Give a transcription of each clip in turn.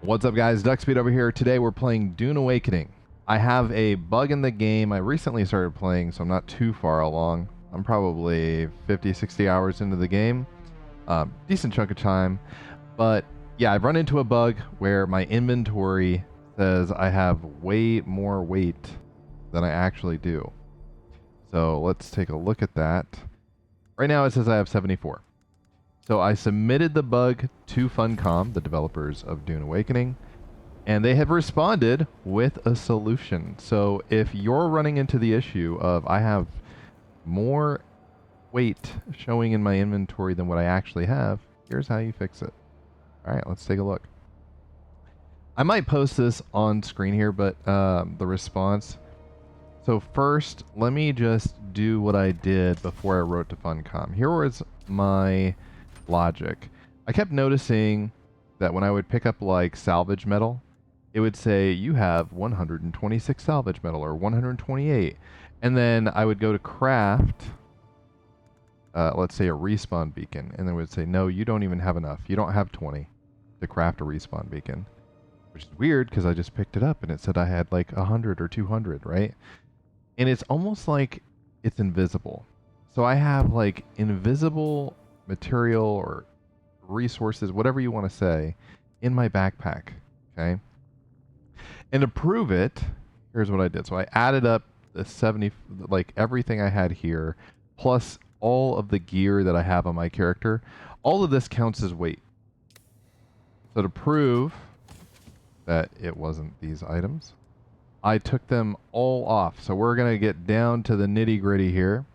What's up, guys? Duckspeed over here. Today we're playing Dune Awakening. I have a bug in the game. I recently started playing, so I'm not too far along. I'm probably 50, 60 hours into the game. Decent chunk of time. But yeah, I've run into a bug where my inventory says I have way more weight than I actually do. So let's take a look at that. Right now it says I have 74. So I submitted the bug to Funcom, the developers of Dune Awakening, and they have responded with a solution. So if you're running into the issue of I have more weight showing in my inventory than what I actually have, here's how you fix it. All right, let's take a look. I might post this on screen here, but the response. So first, let me just do what I did before I wrote to Funcom. Here was my logic. I kept noticing that when I would pick up like salvage metal, it would say you have 126 salvage metal or 128, and then I would go to craft let's say a respawn beacon, and then it would say no, you don't even have enough, you don't have 20 to craft a respawn beacon, which is weird because I just picked it up and it said I had like 100 or 200, right? And it's almost like it's invisible. So I have like invisible material or resources, whatever you want to say, in my backpack. Okay. And to prove it, here's what I did. So I added up the 70, like everything I had here, plus all of the gear that I have on my character. All of this counts as weight. So to prove that it wasn't these items, I took them all off. So we're going to get down to the nitty gritty here.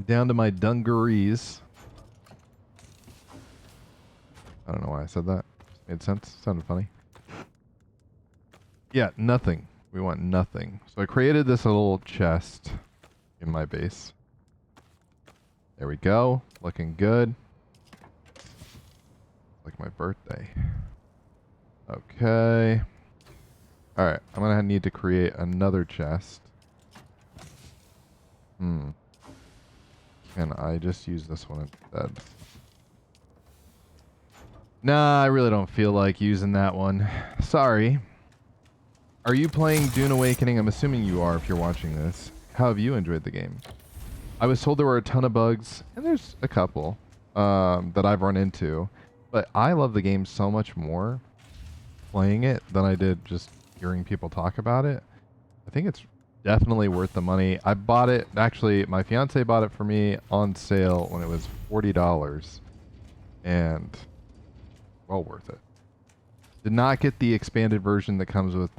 Down to my dungarees. I don't know why I said that. Made sense. Sounded funny. Yeah, nothing. We want nothing. So I created this little chest in my base. There we go. Looking good. Like my birthday. Okay. Alright, I'm gonna need to create another chest. Can I just use this one instead? Nah, I really don't feel like using that one. Sorry. Are you playing Dune Awakening? I'm assuming you are if you're watching this. How have you enjoyed the game? I was told there were a ton of bugs, and there's a couple that I've run into. But I love the game so much more playing it than I did just hearing people talk about it. I think it's definitely worth the money. I bought it, actually, my fiance bought it for me on sale when it was $40. And well worth it. Did not get the expanded version that comes with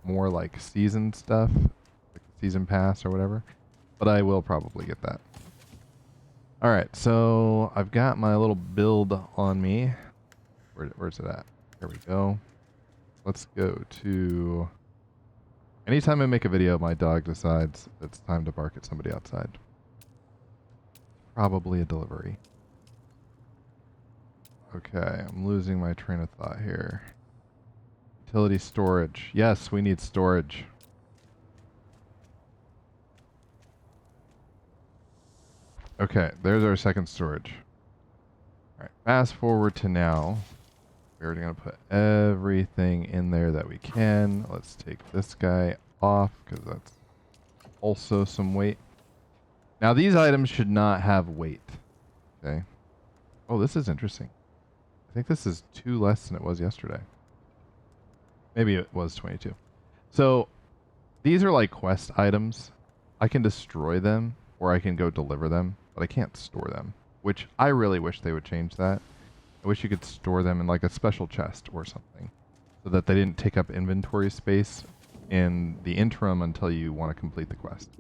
more like season stuff, like season pass or whatever, but I will probably get that. All right, so I've got my little build on me. Where's it at? There we go. Let's go to... Anytime I make a video, my dog decides it's time to bark at somebody outside. Probably a delivery. Okay, I'm losing my train of thought here. Utility storage. Yes, we need storage. Okay, there's our second storage. Alright, fast forward to now. We're going to put everything in there that we can. Let's take this guy off because that's also some weight. Now these items should not have weight. Okay. Oh, this is interesting. I think this is 2 less than it was yesterday. Maybe it was 22. So these are like quest items. I can destroy them or I can go deliver them, but I can't store them, which I really wish they would change that. I wish you could store them in like a special chest or something so that they didn't take up inventory space in the interim until you want to complete the quest.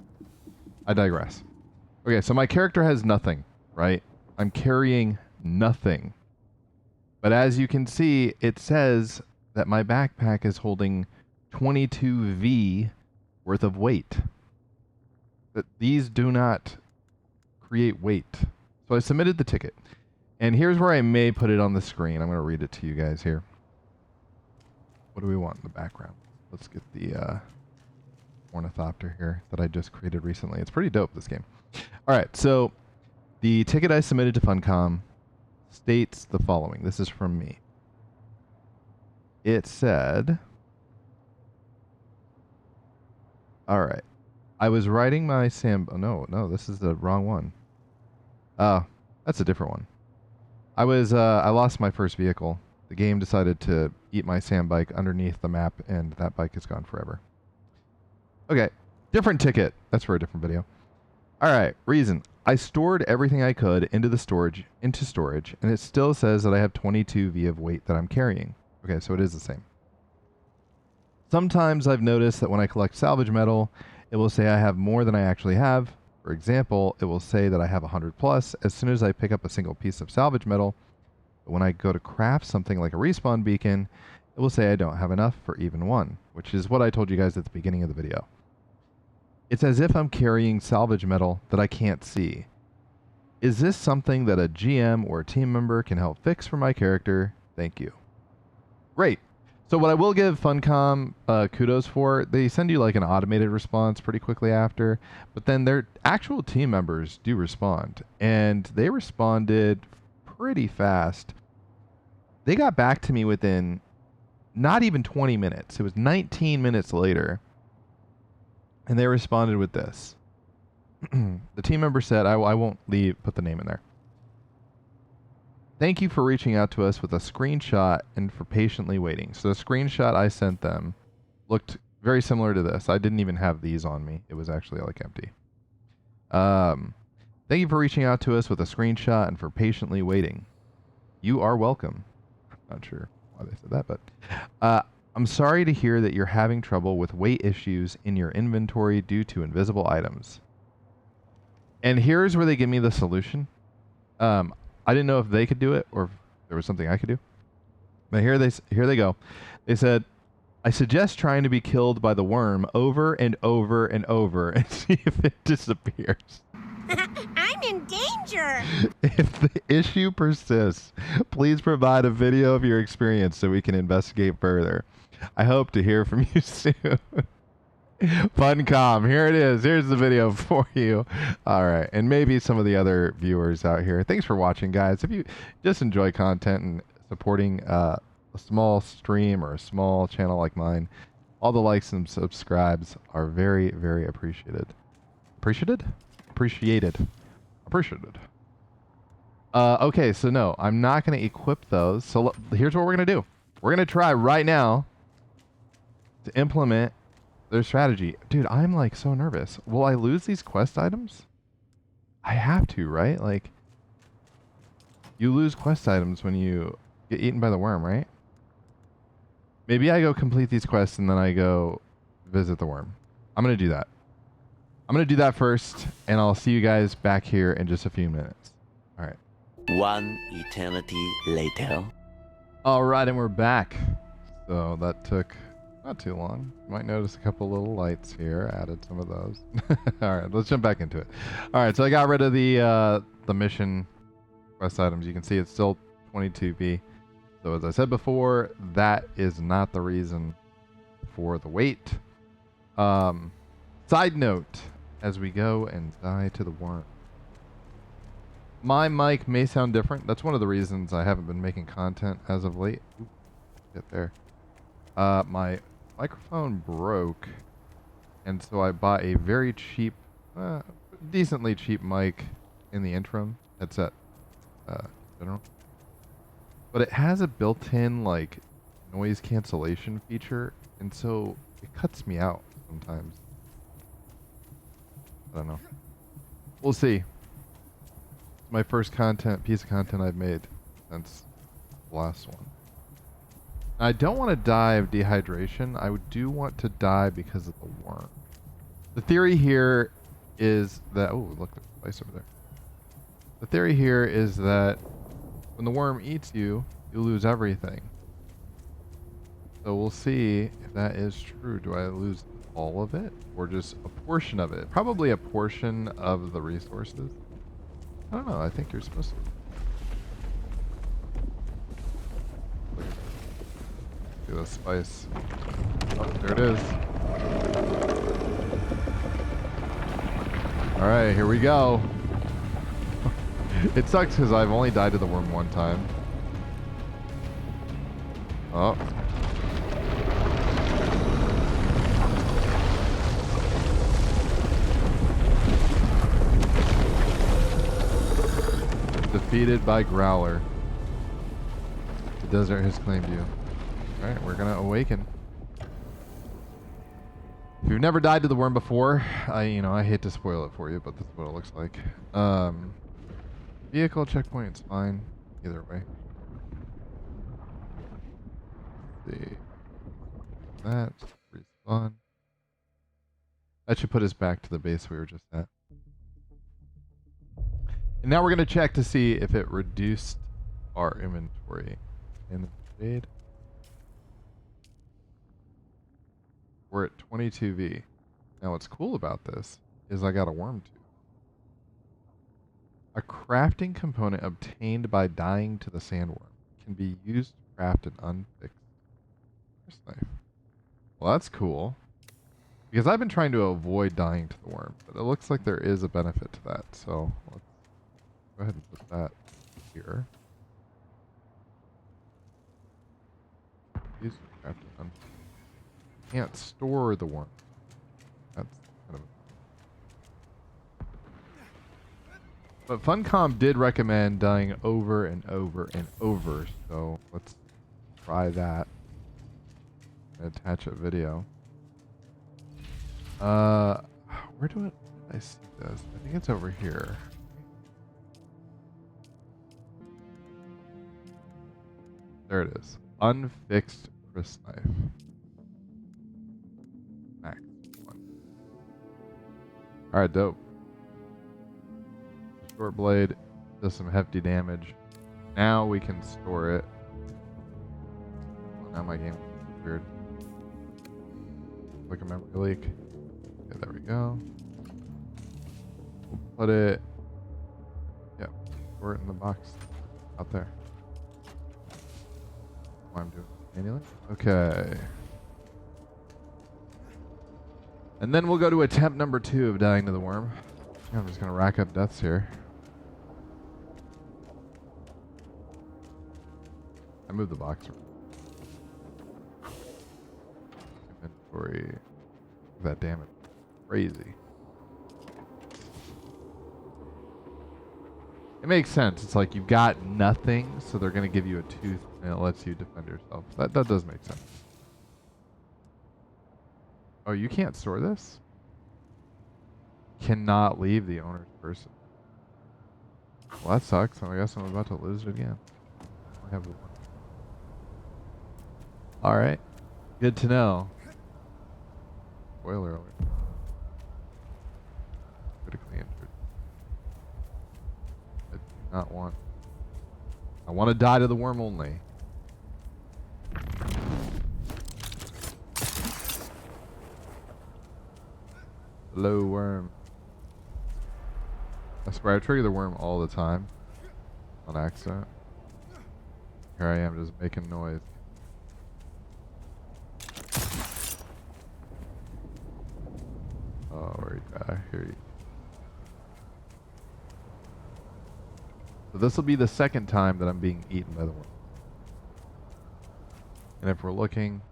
I digress. Okay, so my character has nothing, right? I'm carrying nothing. But as you can see, it says that my backpack is holding 22V worth of weight. That these do not create weight. So I submitted the ticket. And here's where I may put it on the screen. I'm going to read it to you guys here. What do we want in the background? Let's get the ornithopter here that I just created recently. It's pretty dope, this game. All right, so the ticket I submitted to Funcom states the following. This is from me. it said, all right, I was writing my oh, no, this is the wrong one. Oh, that's a different one. I lost my first vehicle. The game decided to eat my sand bike underneath the map, and that bike is gone forever. Okay, different ticket. That's for a different video. All right, reason. I stored everything I could into storage, and it still says that I have 22 V of weight that I'm carrying. Okay, so it is the same. Sometimes I've noticed that when I collect salvage metal, it will say I have more than I actually have. For example, it will say that I have 100 plus as soon as I pick up a single piece of salvage metal. But when I go to craft something like a respawn beacon, it will say I don't have enough for even one, which is what I told you guys at the beginning of the video. It's as if I'm carrying salvage metal that I can't see. Is this something that a GM or a team member can help fix for my character? Thank you. Great. So what I will give Funcom kudos for, they send you like an automated response pretty quickly after, but then their actual team members do respond, and they responded pretty fast. They got back to me within not even 20 minutes. It was 19 minutes later. And they responded with this. The team member said, I won't put the name in there. Thank you for reaching out to us with a screenshot and for patiently waiting. So the screenshot I sent them looked very similar to this. I didn't even have these on me. It was actually like empty. Thank you for reaching out to us with a screenshot and for patiently waiting. You are welcome. Not sure why they said that, but I'm sorry to hear that you're having trouble with weight issues in your inventory due to invisible items. And here's where they give me the solution. I didn't know if they could do it or if there was something I could do. But here they go. They said, I suggest trying to be killed by the worm over and over and over and see if it disappears. I'm in danger. If the issue persists, please provide a video of your experience so we can investigate further. I hope to hear from you soon. Funcom, here it is. Here's the video for you. All right, and maybe some of the other viewers out here. Thanks for watching, guys. If you just enjoy content and supporting a small stream or a small channel like mine, all the likes and subscribes are very, very appreciated. Appreciated? Appreciated. Appreciated. Okay, so no, I'm not going to equip those. So here's what we're going to do. We're going to try right now to implement their strategy. Dude, I'm like so nervous. Will I lose these quest items? I have to, right? Like, you lose quest items when you get eaten by the worm, right? Maybe I go complete these quests and then I go visit the worm. I'm going to do that. I'm going to do that first, and I'll see you guys back here in just a few minutes. All right. One eternity later. All right, and we're back. So that took not too long. You might notice a couple little lights here. Added some of those. All right, let's jump back into it. All right, so I got rid of the mission quest items. You can see it's still 22B. So as I said before, that is not the reason for the wait. Side note, as we go and die to the worm. My mic may sound different. That's one of the reasons I haven't been making content as of late. Ooh, get there. My microphone broke, and so I bought a very cheap, decently cheap mic in the interim headset, general. But it has a built-in like noise cancellation feature, and so it cuts me out sometimes. I don't know. We'll see. It's my first piece of content I've made since the last one. I don't want to die of dehydration. I do want to die because of the worm. The theory here is that... Oh, look, there's a place over there. The theory here is that when the worm eats you, you lose everything. So we'll see if that is true. Do I lose all of it or just a portion of it? Probably a portion of the resources. I don't know. I think you're supposed to. See the spice. Oh, there it is. All right, here we go. It sucks because I've only died to the worm one time. Oh. Defeated by Growler. The desert has claimed you. Alright, we're gonna awaken. If you've never died to the worm before, I hate to spoil it for you, but this is what it looks like. Vehicle checkpoint is fine. Either way. Let's see. That. Respawn. That should put us back to the base we were just at. And now we're going to check to see if it reduced our inventory. In the shade. We're at 22V. Now what's cool about this is I got a worm tooth. A crafting component obtained by dying to the sandworm can be used to craft an unfixed knife. Well, that's cool. Because I've been trying to avoid dying to the worm, but it looks like there is a benefit to that. So let's go ahead and put that here. Use craft an unfixed. Can't store the worm. That's kind of. But Funcom did recommend dying over and over and over, so let's try that. Attach a video. Where did I see this? I think it's over here. There it is. Unfixed crisp knife. Max 1. Alright, dope. Short blade does some hefty damage. Now we can store it. Oh, now my game is weird. Like a memory leak. Okay, there we go. We'll put it. Yep. Store it in the box out there. Why I'm doing it manually. Okay. And then we'll go to attempt number 2 of dying to the worm. I'm just gonna rack up deaths here. I moved the box. Inventory. That damage. Crazy. It makes sense. It's like you've got nothing, so they're going to give you a tooth and it lets you defend yourself. That does make sense. Oh, you can't store this? Cannot leave the owner's person. Well, that sucks. I guess I'm about to lose it again. I have the one. Alright. Good to know. Spoiler alert. Critically injured. I do not want. I want to die to the worm only. Hello, worm. I swear I trigger the worm all the time. On accident. Here I am just making noise. Oh, where you at? Here you. So this will be the second time that I'm being eaten by the worm. And if we're looking,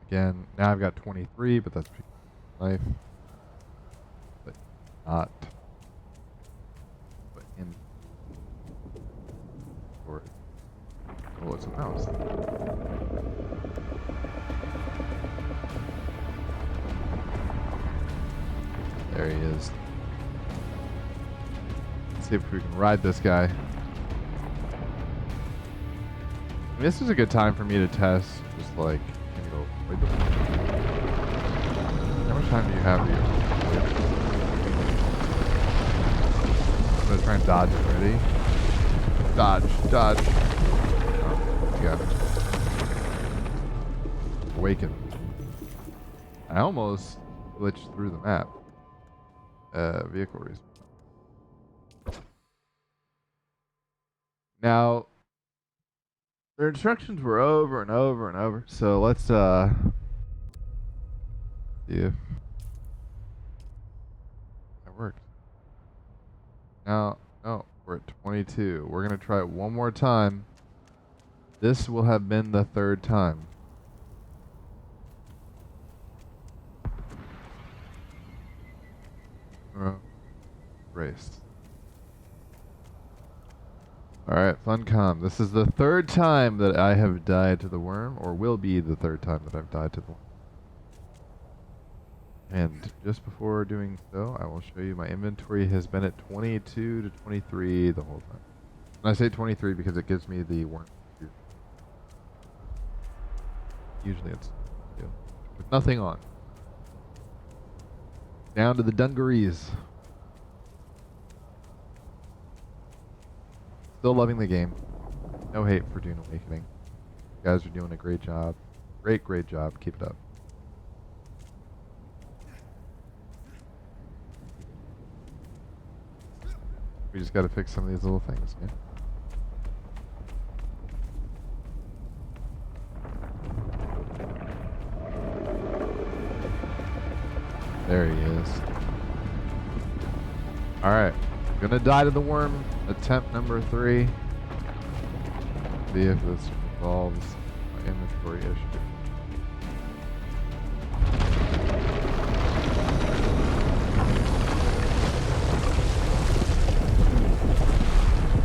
again, now I've got 23, but that's life. But not. But in storage. Oh, it's a mouse. There he is. Let's see if we can ride this guy. This is a good time for me to test, just like, can you go avoid the worm? How much time do you have to avoid? I'm gonna try and dodge it. Ready? Dodge, dodge. Oh, you got it. Awaken. I almost glitched through the map. Vehicle respawn. Now, their instructions were over and over and over. So let's see if that worked. Now, no, we're at 22. We're gonna try it one more time. This will have been the third time. Race. Alright, Funcom. This is the third time that I have died to the worm, or will be the third time that I've died to the worm. And just before doing so, I will show you my inventory has been at 22 to 23 the whole time. And I say 23 because it gives me the worm. Usually it's with nothing on. Down to the dungarees. Still loving the game. No hate for Dune Awakening. You guys are doing a great job. Great job. Keep it up. We just gotta fix some of these little things, man. There he is. Alright. Gonna die to the worm. Attempt number 3. See if this resolves my inventory issue.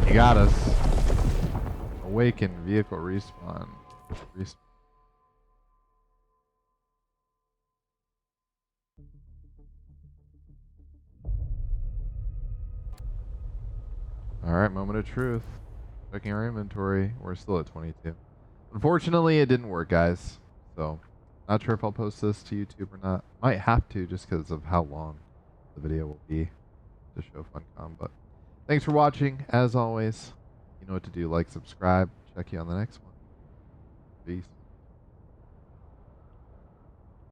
He got us. Awaken vehicle respawn. Alright, moment of truth. Checking our inventory. We're still at 22. Unfortunately, it didn't work, guys. So, not sure if I'll post this to YouTube or not. Might have to just because of how long the video will be to show Funcom. But thanks for watching. As always, you know what to do. Like, subscribe. Check you on the next one. Peace.